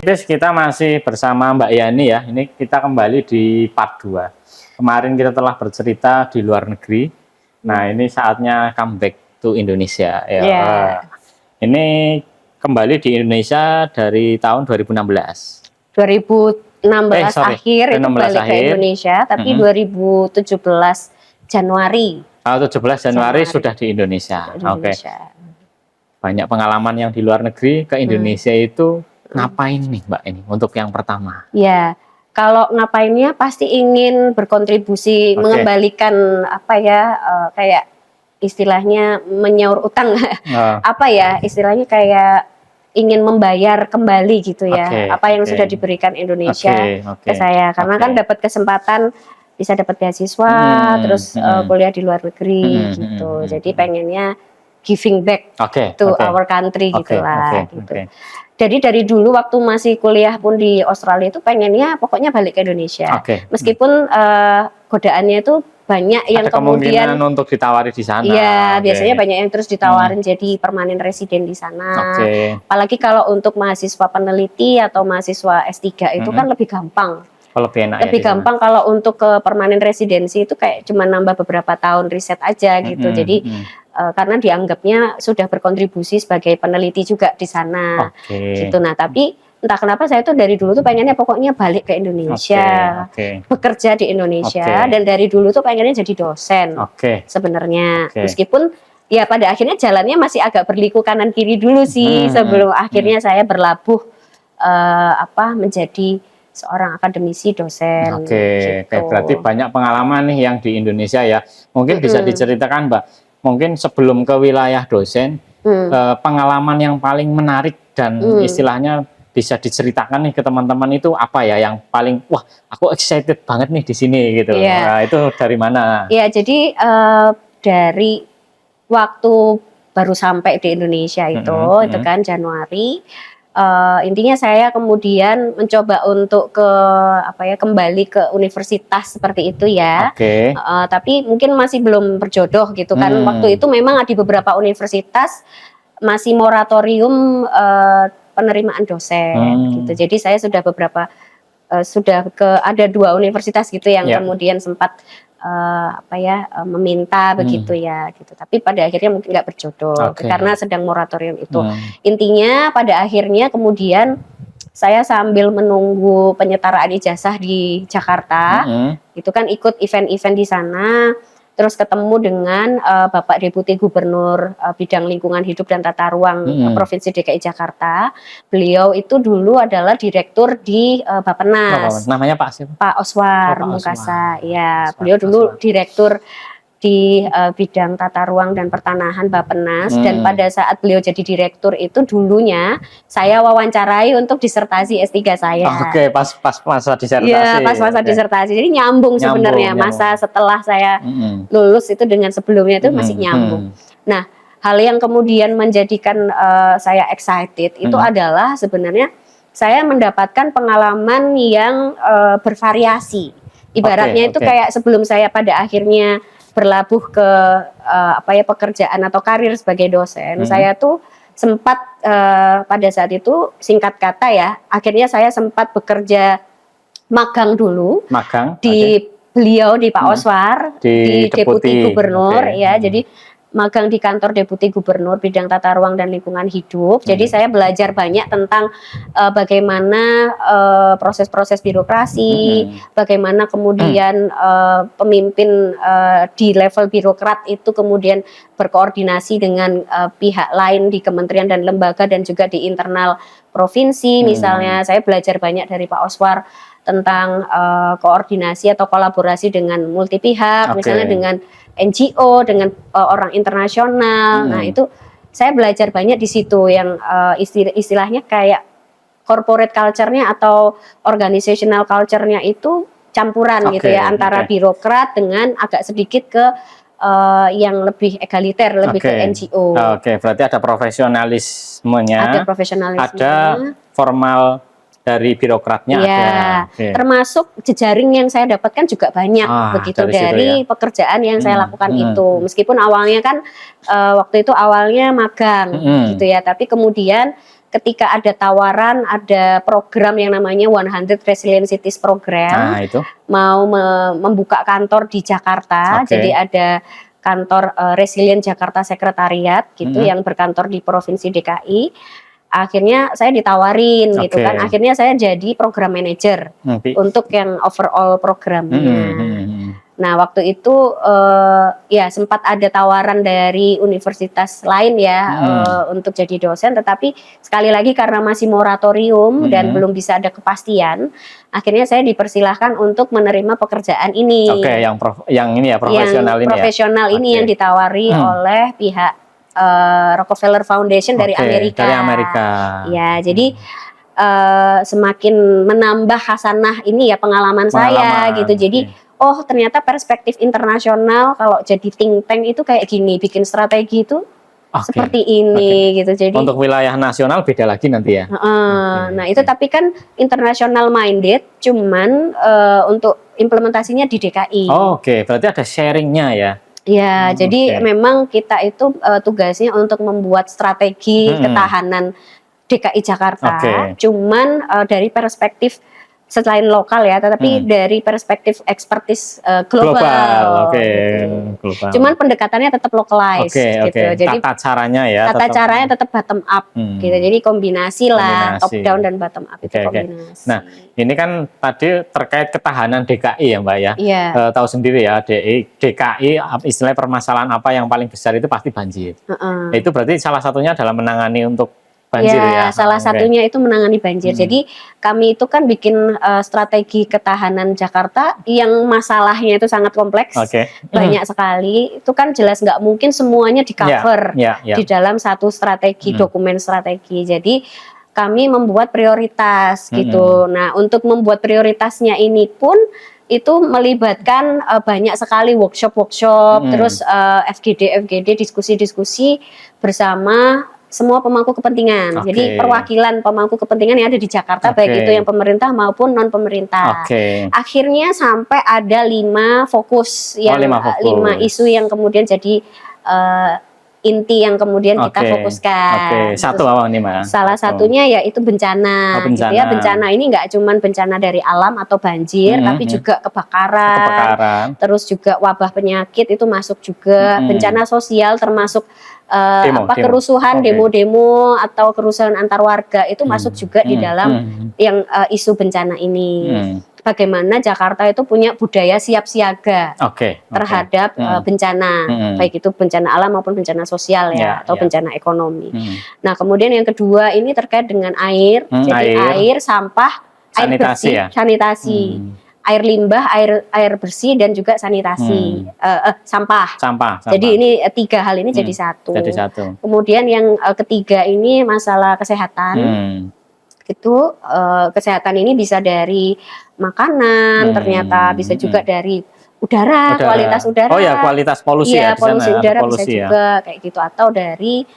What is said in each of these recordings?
Terus kita masih bersama Mbak Yani ya. Ini kita kembali di part 2. Kemarin kita telah bercerita di luar negeri. Nah, ini saatnya comeback to Indonesia. Ya. Yeah. Ini kembali di Indonesia dari tahun 2016. 2016 akhir itu balik ke Indonesia, tapi 2017 Januari. 17 Januari sudah di Indonesia. Oke. Banyak pengalaman yang di luar negeri ke Indonesia itu ngapain nih Mbak ini untuk yang pertama? Ya, kalau ngapainnya pasti ingin berkontribusi mengembalikan apa ya, kayak istilahnya menyaur utang. Apa ya istilahnya, kayak ingin membayar kembali gitu ya, apa yang sudah diberikan Indonesia ke saya, karena kan dapat kesempatan bisa dapat beasiswa, terus kuliah di luar negeri gitu. Jadi pengennya giving back to our country gitulah gitu. Jadi dari dulu waktu masih kuliah pun di Australia itu pengennya pokoknya balik ke Indonesia. Meskipun godaannya itu banyak yang ada kemudian untuk ditawari di sana. Iya, biasanya banyak yang terus ditawarin jadi permanen residen di sana. Apalagi kalau untuk mahasiswa peneliti atau mahasiswa S3 itu kan lebih gampang. Lebih enak lebih gampang kalau untuk ke permanen residensi itu kayak cuma nambah beberapa tahun riset aja gitu. Jadi karena dianggapnya sudah berkontribusi sebagai peneliti juga di sana gitu. Nah, tapi entah kenapa saya tuh dari dulu tuh pengennya pokoknya balik ke Indonesia, bekerja di Indonesia, dan dari dulu tuh pengennya jadi dosen sebenarnya. Meskipun ya pada akhirnya jalannya masih agak berliku kanan kiri dulu sih sebelum akhirnya saya berlabuh menjadi seorang akademisi dosen. Gitu. Berarti banyak pengalaman nih yang di Indonesia ya. Mungkin bisa diceritakan Mbak, mungkin sebelum ke wilayah dosen, pengalaman yang paling menarik dan istilahnya bisa diceritakan nih ke teman-teman itu apa ya, yang paling wah aku excited banget nih di sini gitu. Nah, itu dari mana? Ya, jadi dari waktu baru sampai di Indonesia itu kan Januari. Intinya saya kemudian mencoba untuk kembali ke universitas seperti itu ya. Tapi mungkin masih belum berjodoh gitu kan. Waktu itu memang di beberapa universitas masih moratorium penerimaan dosen gitu. Jadi saya sudah ada 2 universitas gitu yang kemudian sempat meminta begitu ya gitu, tapi pada akhirnya mungkin nggak berjodoh karena sedang moratorium itu. Intinya pada akhirnya kemudian saya sambil menunggu penyetaraan ijazah di Jakarta itu kan ikut event-event di sana, terus ketemu dengan Bapak Deputi Gubernur Bidang Lingkungan Hidup dan Tata Ruang Provinsi DKI Jakarta. Beliau itu dulu adalah direktur di Bappenas. Namanya Pak siapa? Pak Oswar Mukasa. Ya, beliau dulu direktur di bidang tata ruang dan pertanahan Bappenas, dan pada saat beliau jadi direktur itu dulunya saya wawancarai untuk disertasi S3 saya. Pas masa disertasi. Iya, pas masa disertasi. Jadi nyambung sebenarnya masa setelah saya lulus itu dengan sebelumnya itu masih nyambung. Nah, hal yang kemudian menjadikan saya excited itu adalah sebenarnya saya mendapatkan pengalaman yang bervariasi. Ibaratnya itu kayak sebelum saya pada akhirnya berlabuh ke pekerjaan atau karir sebagai dosen, saya tuh sempat pada saat itu singkat kata ya, akhirnya saya sempat bekerja magang dulu di beliau, di Pak Oswar, di Deputi Gubernur ya. Jadi magang di kantor Deputi Gubernur Bidang Tata Ruang dan Lingkungan Hidup. Jadi saya belajar banyak tentang bagaimana proses-proses birokrasi, bagaimana kemudian pemimpin di level birokrat itu kemudian berkoordinasi dengan pihak lain di kementerian dan lembaga dan juga di internal provinsi. Misalnya saya belajar banyak dari Pak Oswar tentang koordinasi atau kolaborasi dengan multi pihak, misalnya dengan NGO, dengan orang internasional. Nah, itu saya belajar banyak di situ yang istilahnya kayak corporate culture-nya atau organizational culture-nya itu campuran gitu ya, antara birokrat dengan agak sedikit ke yang lebih egaliter, lebih ke NGO. Berarti ada profesionalismenya. Ada profesionalisme. Ada formal dari birokratnya ada. Termasuk jejaring yang saya dapatkan juga banyak begitu dari pekerjaan yang saya lakukan itu. Meskipun awalnya kan waktu itu awalnya magang gitu ya, tapi kemudian ketika ada tawaran, ada program yang namanya 100 Resilient Cities Program, Nah, itu. mau membuka kantor di Jakarta, jadi ada kantor Resilient Jakarta Sekretariat gitu yang berkantor di Provinsi DKI. Akhirnya saya ditawarin gitu kan, akhirnya saya jadi program manager untuk yang overall programnya. Nah, waktu itu ya sempat ada tawaran dari universitas lain ya untuk jadi dosen, tetapi sekali lagi karena masih moratorium dan belum bisa ada kepastian, akhirnya saya dipersilahkan untuk menerima pekerjaan ini. Oke, yang ini ya, profesional ini profesional ya? ini yang ditawari oleh pihak Rockefeller Foundation dari Amerika. Dari Amerika. Ya, jadi semakin menambah hasanah ini ya pengalaman saya gitu. Jadi oh ternyata perspektif internasional kalau jadi think tank itu kayak gini, bikin strategi itu seperti ini gitu. Jadi untuk wilayah nasional beda lagi nanti ya. Nah itu tapi kan international minded, cuman untuk implementasinya di DKI. Oke, berarti ada sharingnya ya. Ya, jadi memang kita itu tugasnya untuk membuat strategi ketahanan DKI Jakarta. Cuman dari perspektif selain lokal ya, tetapi dari perspektif ekspertis global. Global. Cuman pendekatannya tetap localized gitu. Jadi tata caranya ya. Tata caranya tetap bottom up gitu. Jadi kombinasi lah, top down dan bottom up itu kombinasi. Nah, ini kan tadi terkait ketahanan DKI ya Mbak ya. Tahu sendiri ya, DKI istilahnya permasalahan apa yang paling besar itu pasti banjir. Itu berarti salah satunya adalah menangani untuk banjir ya. Salah satunya itu menangani banjir. Jadi kami itu kan bikin strategi ketahanan Jakarta yang masalahnya itu sangat kompleks, banyak sekali. Itu kan jelas nggak mungkin semuanya di cover di dalam satu strategi, dokumen strategi. Jadi kami membuat prioritas gitu. Nah, untuk membuat prioritasnya ini pun itu melibatkan banyak sekali workshop, terus FGD, diskusi-diskusi bersama semua pemangku kepentingan. Jadi perwakilan pemangku kepentingan yang ada di Jakarta, baik itu yang pemerintah maupun non pemerintah. Akhirnya sampai ada 5 fokus yang 5 isu yang kemudian jadi inti yang kemudian kita fokuskan. Satu apa nih Mas? Salah satunya yaitu bencana. Gitu ya. Bencana ini nggak cuma bencana dari alam atau banjir, tapi juga kebakaran, terus juga wabah penyakit itu masuk juga, bencana sosial termasuk kerusuhan, demo-demo atau kerusuhan antar warga itu masuk juga di dalam yang isu bencana ini. Bagaimana Jakarta itu punya budaya siap siaga terhadap bencana, baik itu bencana alam maupun bencana sosial ya, atau bencana ekonomi. Nah, kemudian yang kedua ini terkait dengan air, jadi air, sampah, air bersih, sanitasi. Air limbah, air bersih dan juga sanitasi, sampah. Jadi ini 3 hal ini jadi satu. Kemudian yang ketiga ini masalah kesehatan. Itu kesehatan ini bisa dari makanan, ternyata bisa juga dari udara, kualitas udara. Oh ya, kualitas polusi ya, polusi udara bisa juga kayak gitu, atau dari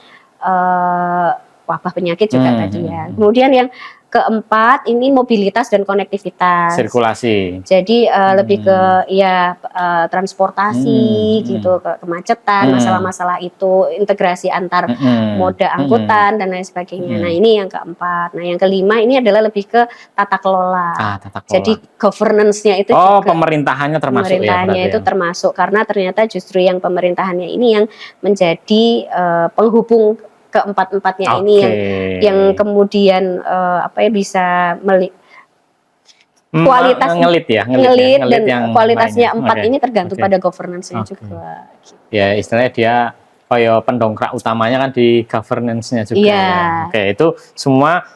wabah penyakit juga tadi ya. Kemudian yang keempat ini mobilitas dan konektivitas, sirkulasi. Jadi lebih ke transportasi gitu, ke kemacetan, masalah-masalah itu, integrasi antar moda angkutan dan lain sebagainya. Nah, ini yang keempat. Nah, yang kelima ini adalah lebih ke tata kelola. Jadi governance-nya itu juga pemerintahannya termasuk itu termasuk, karena ternyata justru yang pemerintahannya ini yang menjadi penghubung keempat-empatnya ini yang kemudian bisa kualitas ngelit dan kualitasnya yang 4 ini tergantung pada governance-nya juga. Ya, istilahnya dia pendongkrak utamanya kan di governance-nya juga. Itu semua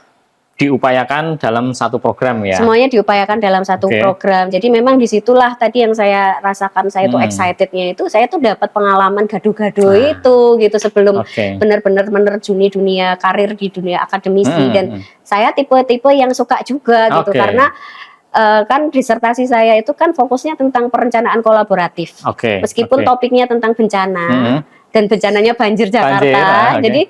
diupayakan dalam satu program ya. Semuanya diupayakan dalam satu program. Jadi memang disitulah tadi yang saya rasakan, saya tuh excitednya itu, saya tuh dapat pengalaman gaduh-gaduh itu gitu sebelum benar-benar menerjuni dunia karir di dunia akademisi. Dan saya tipe-tipe yang suka juga gitu, karena kan disertasi saya itu kan fokusnya tentang perencanaan kolaboratif. Meskipun topiknya tentang bencana dan bencananya banjir Jakarta. Jadi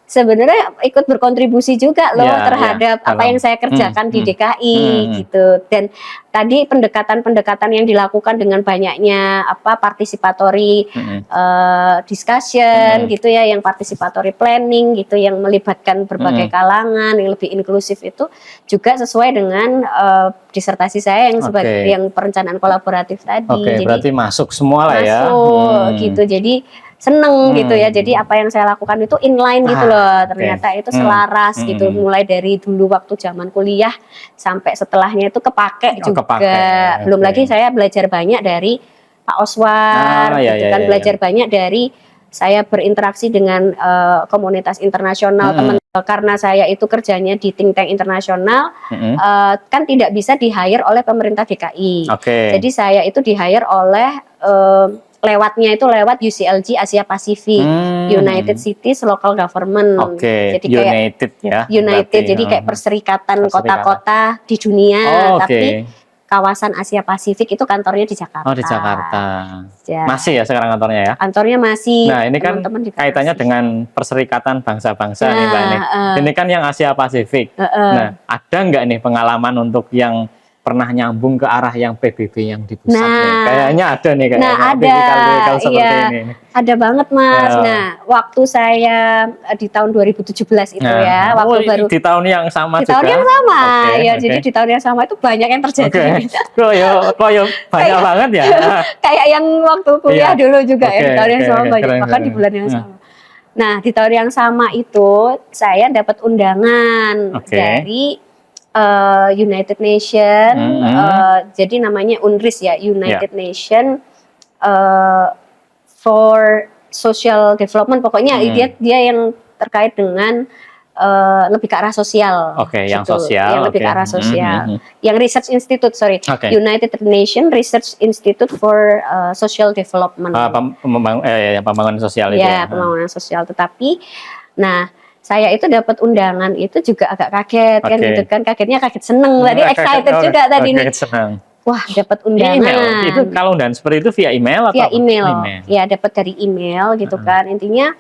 sebenarnya ikut berkontribusi juga loh terhadap apa yang saya kerjakan di DKI gitu. Dan tadi pendekatan-pendekatan yang dilakukan dengan banyaknya participatory discussion gitu ya, yang participatory planning gitu, yang melibatkan berbagai kalangan, yang lebih inklusif, itu juga sesuai dengan disertasi saya yang sebagai yang perencanaan kolaboratif tadi. Jadi berarti masuk semua lah ya. Masuk gitu. Jadi seneng gitu ya, jadi apa yang saya lakukan itu inline gitu loh, ternyata itu selaras gitu, mulai dari dulu waktu zaman kuliah sampai setelahnya itu kepake juga. Belum lagi saya belajar banyak dari Pak Oswar gitu kan, belajar banyak dari saya berinteraksi dengan komunitas internasional, teman, karena saya itu kerjanya di think tank internasional, kan tidak bisa di-hire oleh pemerintah DKI. Jadi saya itu di-hire oleh lewat UCLG Asia Pasifik, United Cities Local Government. Jadi kayak United ya. United, jadi kayak perserikatan kota-kota di dunia, tapi kawasan Asia Pasifik itu kantornya di Jakarta. Di Jakarta. Masih ya sekarang kantornya ya? Kantornya masih. Nah, ini kan kaitannya dengan Perserikatan Bangsa-Bangsa nih Mbak nih. Ini kan yang Asia Pasifik. Nah, ada nggak nih pengalaman untuk yang pernah nyambung ke arah yang PBB yang di pusat nih? Kayaknya ada nih, kayaknya ada seperti ini. Ada banget Mas. Nah, waktu saya di tahun 2017 itu ya, waktu baru di tahun yang sama di tahun yang sama ya, jadi di tahun yang sama itu banyak yang terjadi. Koyo banyak banget ya. Kayak yang waktu kuliah dulu juga ya, di tahun yang sama banyak, bahkan di bulan yang sama. Nah, di tahun yang sama itu saya dapat undangan dari United Nation, jadi namanya UNRIS ya, United Nation for Social Development, pokoknya dia yang terkait dengan lebih ke arah sosial. Yang sosial. Yang lebih ke arah sosial. Yang Research Institute, United Nation Research Institute for Social Development. Pembangunan sosial itu. Ya, pembangunan sosial. Tetapi, nah, saya itu dapat undangan itu juga agak kaget kan gitu kan, kaget seneng tadi, excited juga tadi nih. Wah, dapat undangan. Itu kalau undangan seperti itu via email atau? Via email. Ya, dapat dari email gitu kan. Intinya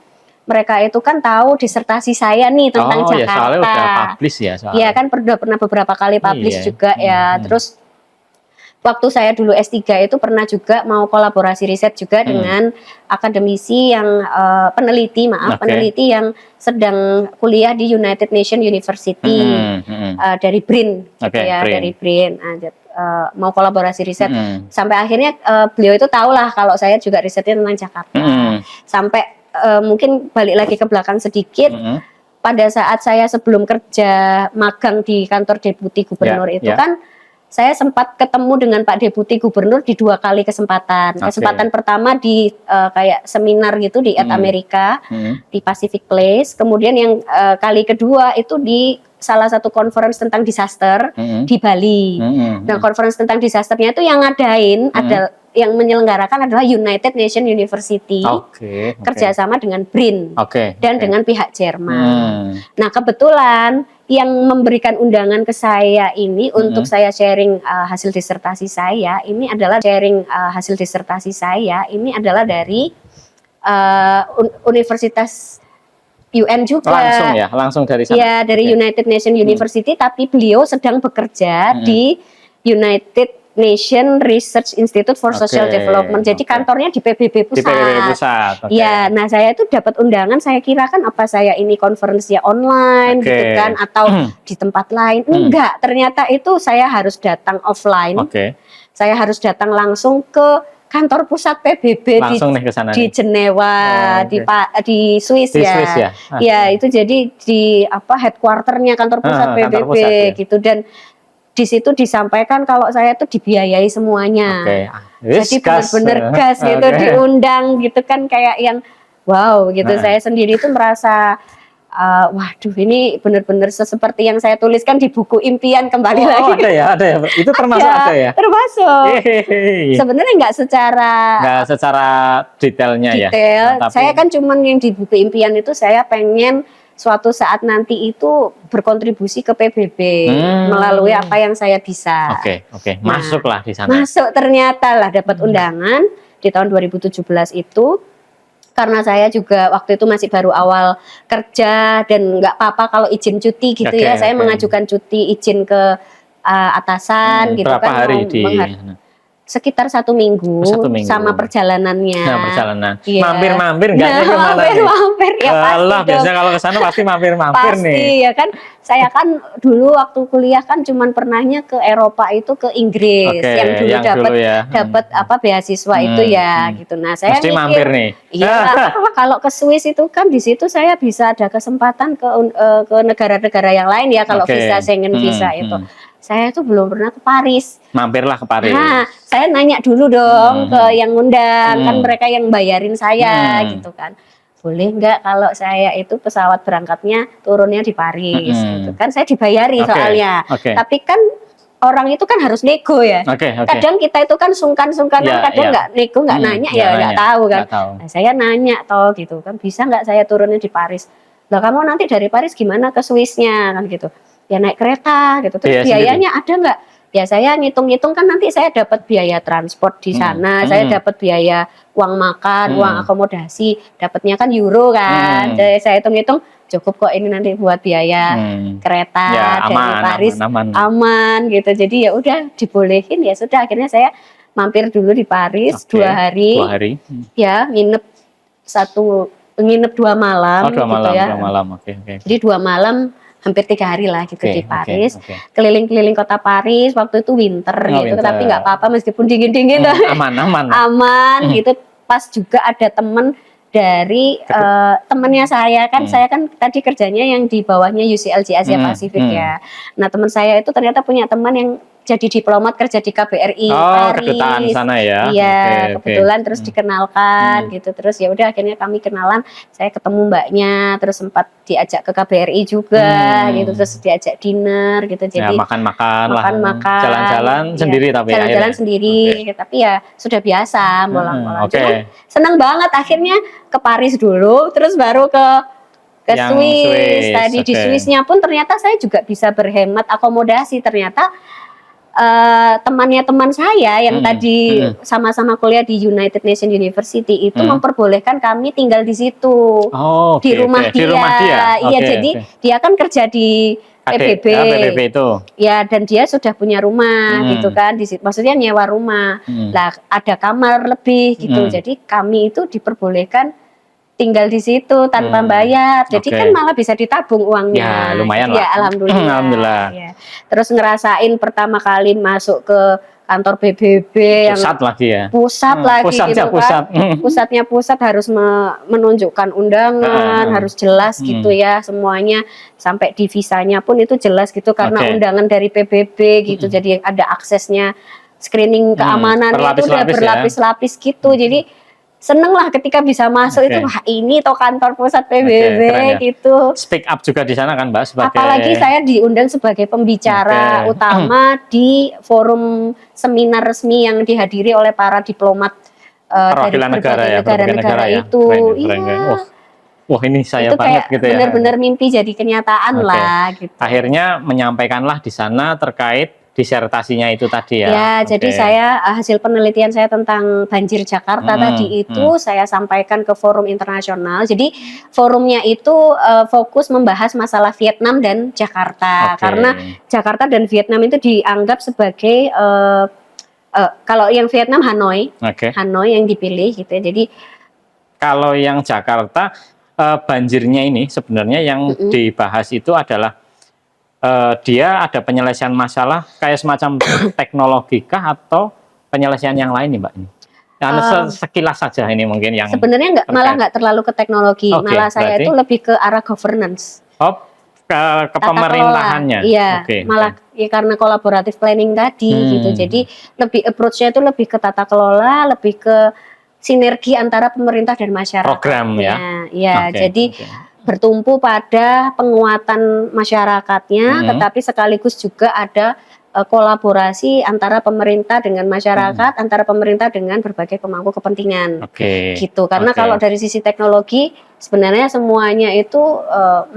mereka itu kan tahu disertasi saya nih tentang Jakarta. Soalnya udah publish ya soalnya. Iya kan, pernah beberapa kali publish juga ya. Terus waktu saya dulu S3 itu pernah juga mau kolaborasi riset juga dengan akademisi yang peneliti yang sedang kuliah di United Nations University dari BRIN gitu ya, dari BRIN. Mau kolaborasi riset sampai akhirnya beliau itu tahu lah kalau saya juga risetnya tentang Jakarta. Sampai mungkin balik lagi ke belakang sedikit, pada saat saya sebelum kerja magang di kantor Deputi Gubernur itu kan saya sempat ketemu dengan Pak Deputi Gubernur di 2 kali kesempatan. Kesempatan pertama di kayak seminar gitu di Amerika, di Pacific Place. Kemudian yang kali kedua itu di salah satu conference tentang disaster di Bali. Nah, conference tentang disasternya itu yang ngadain yang menyelenggarakan adalah United Nations University, kerjasama dengan BRIN dan dengan pihak Jerman. Nah, kebetulan yang memberikan undangan ke saya ini untuk saya sharing hasil disertasi saya ini adalah dari Universitas UN juga. Langsung dari sana. Ya, dari United Nations University, tapi beliau sedang bekerja di United Nation Research Institute for Social Development. Jadi kantornya di PBB Pusat. Di PBB Pusat. Ya, nah saya itu dapat undangan, saya kira kan apa saya ini konferensinya online gitu kan atau di tempat lain. Enggak, ternyata itu saya harus datang offline. Saya harus datang langsung ke kantor pusat PBB di Jenewa, di Swiss ya. Ya, itu jadi di headquarternya kantor pusat PBB gitu, dan di situ disampaikan kalau saya tuh dibiayai semuanya. Jadi benar-benar gas gitu, diundang gitu kan, kayak yang wow gitu. Saya sendiri tuh merasa waduh, ini benar-benar seperti yang saya tuliskan di buku impian kembali lagi. Ada ya. Itu termasuk ada ya? Termasuk. Sebenarnya nggak secara detailnya ya. Tapi saya kan cuman yang di buku impian itu saya pengen suatu saat nanti itu berkontribusi ke PBB melalui apa yang saya bisa. Masuklah di sana. Masuk ternyata lah, dapat undangan di tahun 2017 itu. karena saya juga waktu itu masih baru awal kerja dan nggak apa-apa kalau izin cuti gitu ya, saya mengajukan cuti izin ke atasan gitu berapa kan. hari di sekitar 1 minggu, sama perjalanannya. Nah, perjalanan. Iya. Mampir-mampir nggak sih kemana? Mampir ya pasti dong. Biasanya kalau ke sana pasti mampir-mampir nih. Pasti ya kan. Saya kan dulu waktu kuliah kan cuman pernahnya ke Eropa itu ke Inggris, yang dulu dapat apa beasiswa itu ya gitu. Nah, saya mesti mampir nih. Iya, kalau ke Swiss itu kan di situ saya bisa ada kesempatan ke negara-negara yang lain ya kalau visa Schengen visa itu. Saya tuh belum pernah ke Paris. Mampirlah ke Paris. Nah, saya nanya dulu dong ke yang ngundang, kan mereka yang bayarin saya gitu kan. Boleh nggak kalau saya itu pesawat berangkatnya turunnya di Paris gitu kan. Saya dibayari soalnya. Tapi kan orang itu kan harus nego ya. Kadang kita itu kan sungkan-sungkanan, kadang nggak nego, nggak nanya ya nggak tahu kan. Nah, saya nanya toh gitu kan, bisa nggak saya turunnya di Paris? Lah kamu nanti dari Paris gimana ke Swissnya kan gitu. Ya naik kereta gitu, terus biayanya ada nggak? Ya saya ngitung-ngitung kan nanti saya dapat biaya transport di sana, saya dapat biaya uang makan, uang akomodasi, dapatnya kan euro kan. Jadi saya hitung-hitung cukup kok ini nanti buat biaya kereta ya, dari Paris aman gitu. Jadi ya udah dibolehin, ya sudah akhirnya saya mampir dulu di Paris 2 hari. 2 hari. Ya nginep 2 malam. Oh 2 malam, gitu ya. 2 malam. Jadi 2 malam. Hampir 3 hari lah gitu di Paris, keliling-keliling kota Paris. Waktu itu winter gitu, tapi nggak apa-apa meskipun dingin-dingin. Aman gitu. Pas juga ada temen dari temennya saya kan, saya kan tadi kerjanya yang di bawahnya UCLG Asia Pasifik ya. Nah teman saya itu ternyata punya teman yang jadi diplomat kerja di KBRI Paris. Kedutaan sana ya. Iya, kebetulan terus dikenalkan gitu. Terus ya udah akhirnya kami kenalan, saya ketemu mbaknya, terus sempat diajak ke KBRI juga gitu, terus diajak dinner gitu. Jadi makan-makan lah. Jalan-jalan sendiri tapi jalan-jalan sendiri, tapi ya sudah biasa bolang-bolang. Cuman senang banget akhirnya ke Paris dulu, terus baru ke Swiss. Tadi di Swissnya pun ternyata saya juga bisa berhemat akomodasi. Ternyata temannya teman saya yang tadi sama-sama kuliah di United Nations University itu memperbolehkan kami tinggal di situ, di rumah dia. Iya, jadi dia kan kerja di PBB itu. Ya, dan dia sudah punya rumah gitu kan, maksudnya nyewa rumah. Lah ada kamar lebih gitu. Jadi kami itu diperbolehkan tinggal di situ tanpa bayar, jadi kan malah bisa ditabung uangnya. Ya lumayan lah. Ya alhamdulillah. Ya. Terus ngerasain pertama kali masuk ke kantor PBB pusat lagi ya. Pusat gitu kan. Pusatnya pusat harus menunjukkan undangan, harus jelas gitu ya semuanya, sampai di visanya pun itu jelas gitu karena undangan dari PBB gitu. Jadi ada aksesnya, screening keamanan itu udah berlapis-lapis gitu. Jadi seneng lah ketika bisa masuk itu, wah ini toh kantor pusat PBB gitu. Speak up juga di sana kan Mbak sebagai... Apalagi saya diundang sebagai pembicara utama di forum seminar resmi yang dihadiri oleh para diplomat dari berbagai negara-negara itu. Wah ini saya itu banget gitu ya. Benar-benar mimpi jadi kenyataan lah gitu. Akhirnya menyampaikanlah di sana terkait disertasinya itu tadi ya. Ya, jadi saya hasil penelitian saya tentang banjir Jakarta tadi itu saya sampaikan ke forum internasional. Jadi forumnya itu fokus membahas masalah Vietnam dan Jakarta. Karena Jakarta dan Vietnam itu dianggap sebagai kalau yang Vietnam Hanoi, Hanoi yang dipilih gitu ya. Jadi kalau yang Jakarta banjirnya ini sebenarnya yang dibahas itu adalah dia ada penyelesaian masalah kayak semacam teknologi kah atau penyelesaian yang lain nih Mbak? Sekilas saja ini mungkin yang sebenarnya malah nggak terlalu ke teknologi, malah saya itu lebih ke arah governance. Ke pemerintahannya. Iya, malah ya karena kolaboratif planning tadi gitu. Jadi lebih approach-nya itu lebih ke tata kelola, lebih ke sinergi antara pemerintah dan masyarakat. Program ya. Iya, jadi bertumpu pada penguatan masyarakatnya, tetapi sekaligus juga ada kolaborasi antara pemerintah dengan masyarakat, antara pemerintah dengan berbagai pemangku kepentingan. Gitu. Karena kalau dari sisi teknologi sebenarnya semuanya itu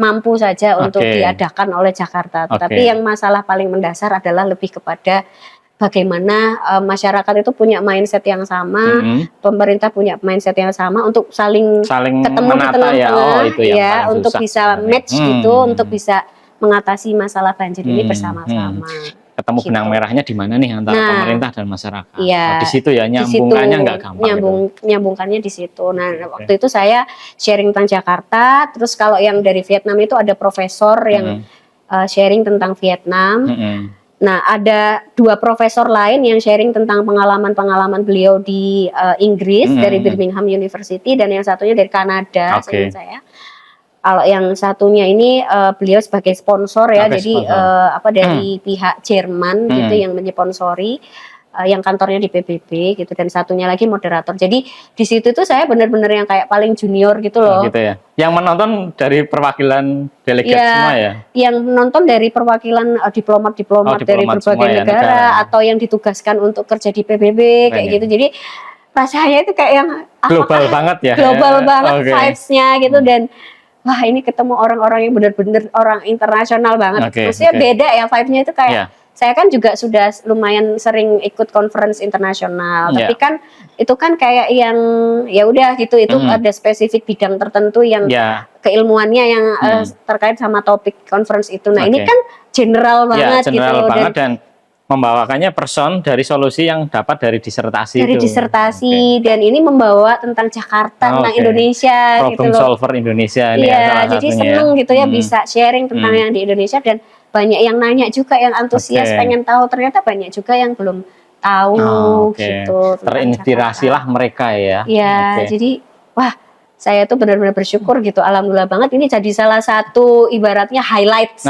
mampu saja untuk diadakan oleh Jakarta. Tetapi yang masalah paling mendasar adalah lebih kepada bagaimana masyarakat itu punya mindset yang sama, pemerintah punya mindset yang sama untuk saling ketemu di tengah-tengah ya, untuk bisa match gitu, untuk bisa mengatasi masalah banjir ini bersama-sama. Ketemu benang merahnya di mana nih antara pemerintah dan masyarakat. Iya, di situ ya nyambungkannya nggak gampang. Nyambungkannya di situ. Nah, waktu itu saya sharing tentang Jakarta. Terus kalau yang dari Vietnam itu ada profesor yang sharing tentang Vietnam. Nah, ada 2 profesor lain yang sharing tentang pengalaman-pengalaman beliau di Inggris dari Birmingham University, dan yang satunya dari Kanada. Saya. Kalau yang satunya ini beliau sebagai sponsor ya, jadi dari pihak Jerman gitu yang menyponsori, yang kantornya di PBB gitu, dan satunya lagi moderator. Jadi di situ tuh saya benar-benar yang kayak paling junior gitu loh. Gitu ya. Yang menonton dari perwakilan delegat semua ya? Yang menonton dari perwakilan diplomat dari berbagai negara, atau yang ditugaskan untuk kerja di PBB kayak gitu. Jadi rasanya itu kayak yang global banget ya. Global banget vibes-nya gitu, dan wah ini ketemu orang-orang yang benar-benar orang internasional banget. Maksudnya beda ya vibe-nya itu kayak saya kan juga sudah lumayan sering ikut conference internasional, tapi kan itu kan kayak yang ya udah gitu, itu ada spesifik bidang tertentu yang keilmuannya yang terkait sama topik conference itu. Nah, ini kan general banget general gitu banget, dan membawakannya person dari solusi yang dapat dari disertasi dan ini membawa tentang Jakarta, tentang Indonesia problem gitu loh. Solver Indonesia ini jadi seneng gitu ya bisa sharing tentang yang di Indonesia, dan banyak yang nanya juga, yang antusias pengen tahu, ternyata banyak juga yang belum tahu gitu. Terinspirasilah mereka ya. Jadi wah, saya tuh benar-benar bersyukur gitu, alhamdulillah banget, ini jadi salah satu ibaratnya highlights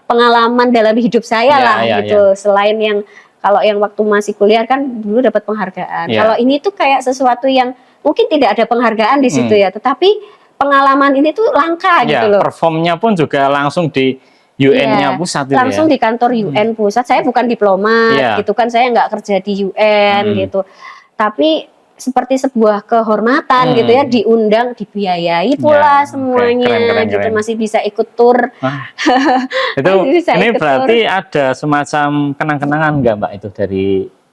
pengalaman dalam hidup saya lah gitu. Selain yang kalau yang waktu masih kuliah kan dulu dapat penghargaan. Kalau ini tuh kayak sesuatu yang mungkin tidak ada penghargaan di situ ya, tetapi pengalaman ini tuh langka gitu loh. Performnya pun juga langsung di UN-nya pusat langsung di kantor UN pusat. Saya bukan diplomat gitu kan, saya nggak kerja di UN gitu. Tapi seperti sebuah kehormatan gitu ya, diundang, dibiayai pula semuanya gitu, masih bisa ikut tur. Itu ini berarti ada semacam kenang-kenangan nggak Mbak itu dari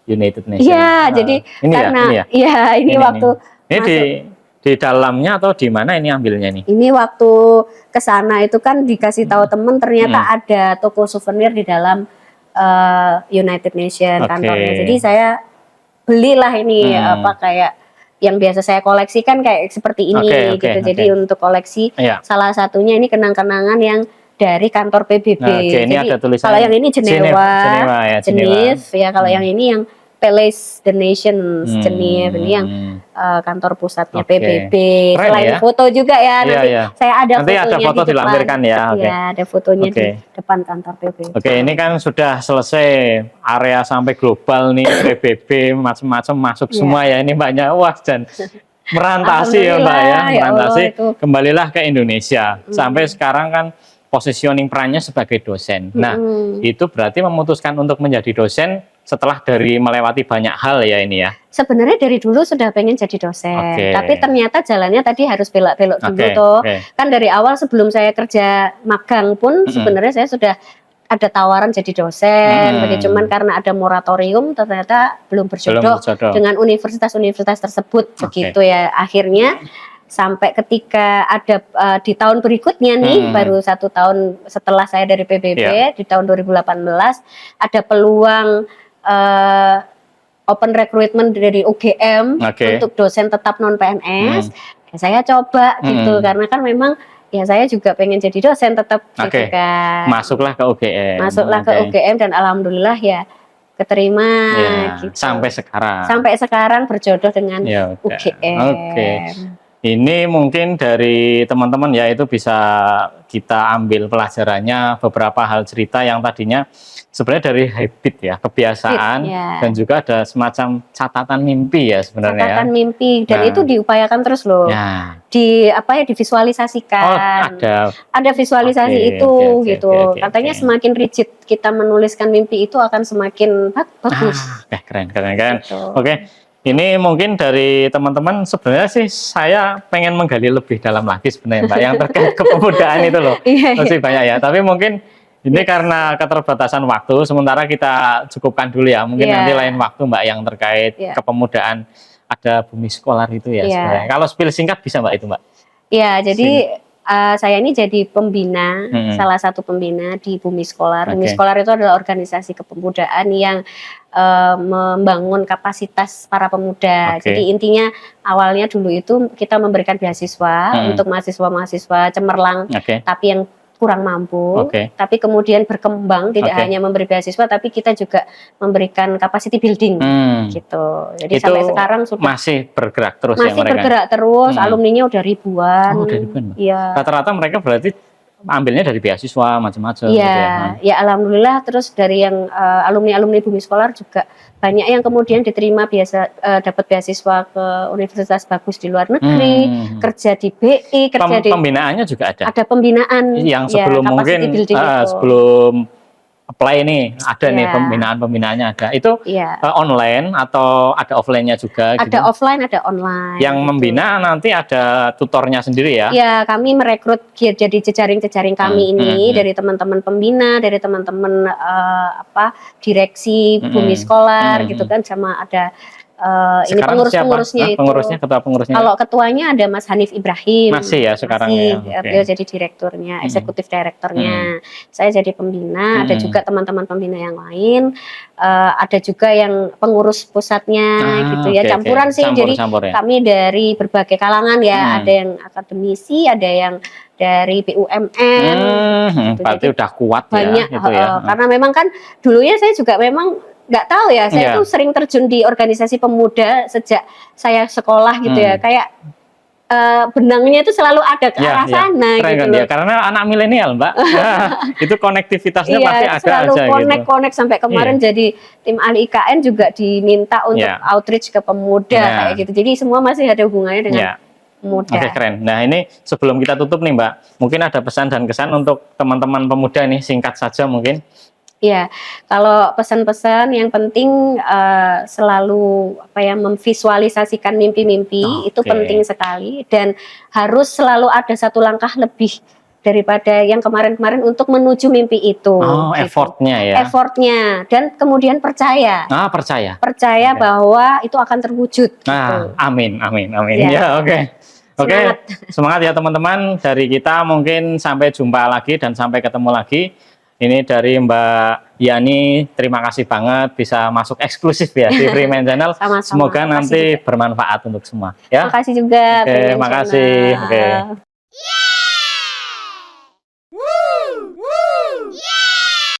United Nations? Jadi ini karena ini waktu ini di dalamnya atau di mana ini ambilnya nih? Ini waktu ke sana itu kan dikasih tahu temen, ternyata ada toko souvenir di dalam United Nations kantornya. Jadi saya belilah ini kayak yang biasa saya koleksikan kayak seperti ini gitu. Jadi untuk koleksi salah satunya ini kenang-kenangan yang dari kantor PBB. Ini ada tulisannya. Kalau yang ini Jenewa ya. Kalau yang ini yang Palace the Nations Geneva, ini yang kantor pusatnya PBB. Selain foto juga ya, nanti saya ada nanti fotonya ada foto di dilampirkan ya. Ada fotonya di depan kantor PBB. Ini kan sudah selesai area sampai global nih, PBB macam-macam masuk semua ya. Ini banyak dan merantasi ya Mbak ya, merantasi. Kembalilah ke Indonesia. Sampai sekarang kan positioning perannya sebagai dosen. Nah, itu berarti memutuskan untuk menjadi dosen setelah dari melewati banyak hal ya ini ya. Sebenarnya dari dulu sudah pengen jadi dosen, tapi ternyata jalannya tadi harus belok-belok dulu toh. Kan dari awal sebelum saya kerja magang pun sebenarnya saya sudah ada tawaran jadi dosen, cuman karena ada moratorium ternyata belum berjodoh dengan universitas-universitas tersebut begitu ya. Akhirnya sampai ketika ada di tahun berikutnya nih, baru 1 tahun setelah saya dari PBB, di tahun 2018 ada peluang open recruitment dari UGM untuk dosen tetap non PNS. Saya coba gitu, karena kan memang ya saya juga pengen jadi dosen tetap gitu kan. Masuklah ke UGM. Ke UGM dan alhamdulillah ya keterima gitu. Sampai sekarang. Sampai sekarang berjodoh dengan UGM. Ini mungkin dari teman-teman ya, itu bisa kita ambil pelajarannya beberapa hal cerita yang tadinya sebenarnya dari habit ya, kebiasaan, dan juga ada semacam catatan mimpi ya sebenarnya. Catatan mimpi, dan itu diupayakan terus loh. Divisualisasikan. Ada visualisasi itu gitu. Katanya semakin rigid kita menuliskan mimpi itu akan semakin bagus. Keren kan. Gitu. Ini mungkin dari teman-teman, sebenarnya sih saya pengen menggali lebih dalam lagi sebenarnya Mbak, yang terkait kepemudaan itu loh. Masih banyak ya, tapi mungkin Ini karena keterbatasan waktu, sementara kita cukupkan dulu ya. Mungkin nanti lain waktu Mbak yang terkait kepemudaan ada Bumi Scholar itu ya. Sebenarnya. Kalau spill singkat bisa Mbak itu Mbak? Ya, jadi saya ini jadi pembina, salah satu pembina di Bumi Scholar. Bumi Scholar itu adalah organisasi kepemudaan yang membangun kapasitas para pemuda. Jadi intinya awalnya dulu itu kita memberikan beasiswa untuk mahasiswa-mahasiswa cemerlang, tapi yang kurang mampu, tapi kemudian berkembang, tidak hanya memberi beasiswa, tapi kita juga memberikan capacity building, gitu. Jadi itu sampai sekarang sudah masih bergerak terus masih ya mereka? bergerak terus, alumninya udah ribuan. Oh, udah ribuan, Mbak. Iya. Rata-rata mereka berarti ambilnya dari beasiswa macam-macam. Iya, gitu ya alhamdulillah. Terus dari yang alumni Bumi Scholar juga banyak yang kemudian diterima dapat beasiswa ke universitas bagus di luar negeri, kerja di BI, kerja di pembinaannya juga ada. Ada pembinaan yang sebelum mungkin sebelum apply nih ada nih pembinaannya ada. Itu online atau ada offline-nya juga? Ada offline, ada online. Yang membina nanti ada tutornya sendiri ya? Ya, kami merekrut jadi jejaring-jejaring kami ini dari teman-teman pembina, dari teman-teman direksi Bumi Scholar gitu kan, sama ada ini pengurus-pengurusnya itu. Pengurusnya, ketua pengurusnya. Kalau ketuanya ada Mas Hanif Ibrahim. Masih ya sekarang ya. Dia jadi direkturnya, eksekutif direkturnya. Saya jadi pembina, ada juga teman-teman pembina yang lain. Ada juga yang pengurus pusatnya gitu ya. Campuran sih. Jadi kami dari berbagai kalangan ya. Ada yang akademisi, ada yang dari BUMN. Gitu. Berarti udah kuat banyak, ya. Gitu ya. Karena memang kan dulunya saya juga memang nggak tahu ya, saya tuh sering terjun di organisasi pemuda sejak saya sekolah gitu ya, kayak benangnya itu selalu ada ke arah sana gitu loh. Karena anak milenial Mbak, itu konektivitasnya pasti ada selalu aja connect sampai kemarin jadi tim ahli IKN juga diminta untuk outreach ke pemuda kayak gitu, jadi semua masih ada hubungannya dengan pemuda. Oke, keren. Nah ini sebelum kita tutup nih Mbak, mungkin ada pesan dan kesan untuk teman-teman pemuda nih, singkat saja mungkin. Ya, kalau pesan-pesan yang penting selalu memvisualisasikan mimpi-mimpi itu penting sekali, dan harus selalu ada satu langkah lebih daripada yang kemarin-kemarin untuk menuju mimpi itu. Oh, gitu. Effortnya ya. Effortnya, dan kemudian percaya. Percaya bahwa itu akan terwujud. Gitu. Amin. Ya, oke. Semangat ya teman-teman. Dari kita mungkin sampai jumpa lagi dan sampai ketemu lagi. Ini dari Mbak Yani, terima kasih banget bisa masuk eksklusif ya di Freeman Channel. Sama-sama. Semoga nanti bermanfaat untuk semua. Ya. Terima kasih juga. Oke, makasih. Oke.